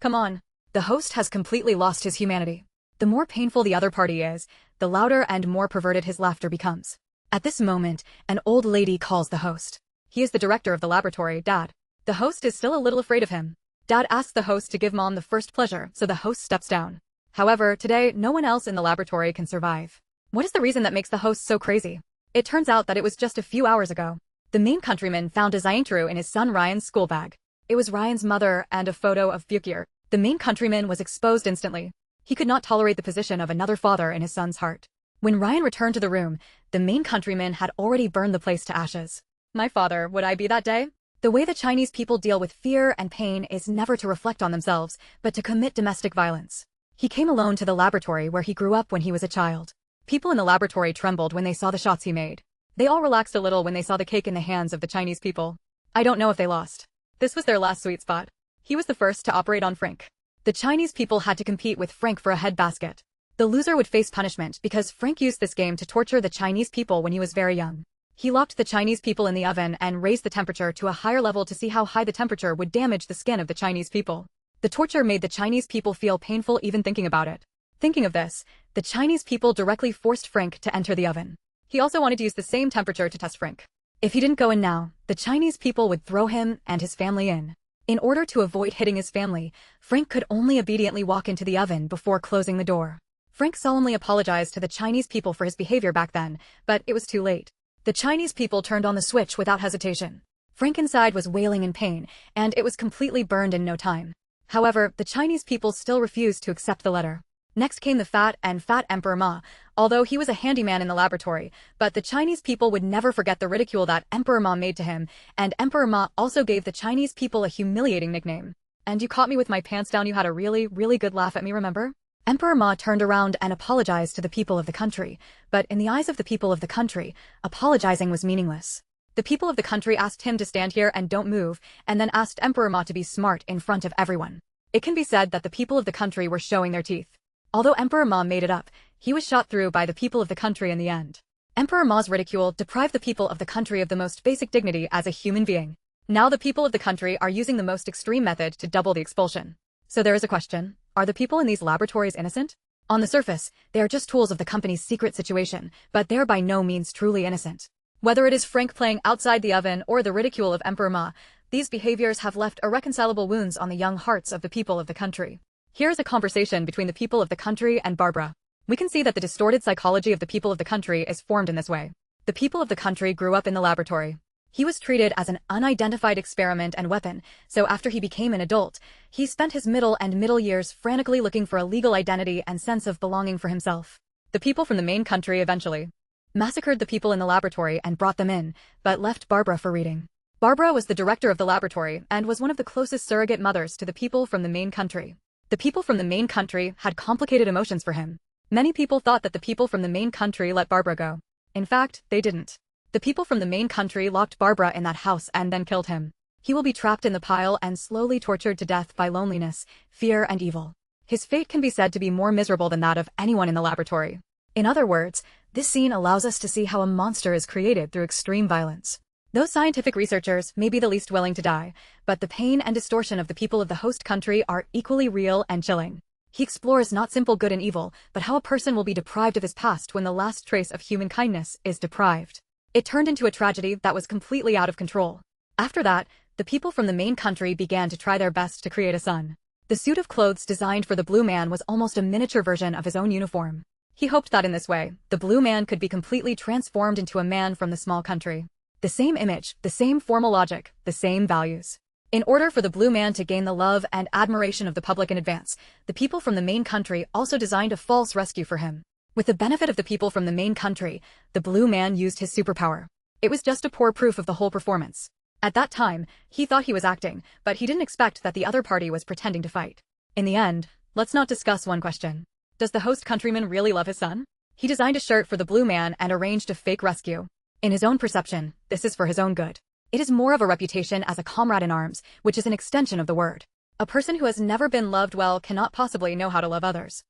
Come on. The host has completely lost his humanity. The more painful the other party is, the louder and more perverted his laughter becomes. At this moment, an old lady calls the host. He is the director of the laboratory, Dad. The host is still a little afraid of him. Dad asks the host to give Mom the first pleasure, so the host steps down. However, today, no one else in the laboratory can survive. What is the reason that makes the host so crazy? It turns out that it was just a few hours ago. The main countryman found a Zaintru in his son Ryan's school bag. It was Ryan's mother and a photo of Picket. The main countryman was exposed instantly. He could not tolerate the position of another father in his son's heart. When Ryan returned to the room, the main countryman had already burned the place to ashes. My father, would I be that day? The way the Chinese people deal with fear and pain is never to reflect on themselves, but to commit domestic violence. He came alone to the laboratory where he grew up when he was a child. People in the laboratory trembled when they saw the shots he made. They all relaxed a little when they saw the cake in the hands of the Chinese people. I don't know if they lost. This was their last sweet spot. He was the first to operate on Frank. The Chinese people had to compete with Frank for a head basket. The loser would face punishment because Frank used this game to torture the Chinese people when he was very young. He locked the Chinese people in the oven and raised the temperature to a higher level to see how high the temperature would damage the skin of the Chinese people. The torture made the Chinese people feel painful even thinking about it. Thinking of this, the Chinese people directly forced Frank to enter the oven. He also wanted to use the same temperature to test Frank. If he didn't go in now, the Chinese people would throw him and his family in. In order to avoid hitting his family, Frank could only obediently walk into the oven before closing the door. Frank solemnly apologized to the Chinese people for his behavior back then, but it was too late. The Chinese people turned on the switch without hesitation. Frank inside was wailing in pain, and it was completely burned in no time. However, the Chinese people still refused to accept the letter. Next came the fat Emperor Ma, although he was a handyman in the laboratory, but the Chinese people would never forget the ridicule that Emperor Ma made to him, and Emperor Ma also gave the Chinese people a humiliating nickname. And you caught me with my pants down, you had a really good laugh at me, remember? Emperor Ma turned around and apologized to the people of the country, but in the eyes of the people of the country, apologizing was meaningless. The people of the country asked him to stand here and don't move, and then asked Emperor Ma to be smart in front of everyone. It can be said that the people of the country were showing their teeth. Although Emperor Ma made it up, he was shot through by the people of the country in the end. Emperor Ma's ridicule deprived the people of the country of the most basic dignity as a human being. Now the people of the country are using the most extreme method to double the expulsion. So there is a question. Are the people in these laboratories innocent? On the surface, they are just tools of the company's secret situation, but they're by no means truly innocent. Whether it is Frank playing outside the oven or the ridicule of Emperor Ma, these behaviors have left irreconcilable wounds on the young hearts of the people of the country. Here is a conversation between the people of the country and Barbara. We can see that the distorted psychology of the people of the country is formed in this way. The people of the country grew up in the laboratory. He was treated as an unidentified experiment and weapon, so after he became an adult, he spent his middle years frantically looking for a legal identity and sense of belonging for himself. The people from the main country eventually massacred the people in the laboratory and brought them in, but left Barbara for reading. Barbara was the director of the laboratory and was one of the closest surrogate mothers to the people from the main country. The people from the main country had complicated emotions for him. Many people thought that the people from the main country let Barbara go. In fact, they didn't. The people from the main country locked Barbara in that house and then killed him. He will be trapped in the pile and slowly tortured to death by loneliness, fear, and evil. His fate can be said to be more miserable than that of anyone in the laboratory. In other words, this scene allows us to see how a monster is created through extreme violence. Those scientific researchers may be the least willing to die, but the pain and distortion of the people of the host country are equally real and chilling. He explores not simple good and evil, but how a person will be deprived of his past when the last trace of human kindness is deprived. It turned into a tragedy that was completely out of control. After that, the people from the main country began to try their best to create a son. The suit of clothes designed for the Blue Man was almost a miniature version of his own uniform. He hoped that in this way, the Blue Man could be completely transformed into a man from the small country. The same image, the same formal logic, the same values. In order for the Blue Man to gain the love and admiration of the public in advance, the people from the main country also designed a false rescue for him. With the benefit of the people from the main country, the Blue Man used his superpower. It was just a poor proof of the whole performance. At that time, he thought he was acting, but he didn't expect that the other party was pretending to fight. In the end, let's not discuss one question. Does the host countryman really love his son? He designed a shirt for the Blue Man and arranged a fake rescue. In his own perception, this is for his own good. It is more of a reputation as a comrade in arms, which is an extension of the word. A person who has never been loved well cannot possibly know how to love others.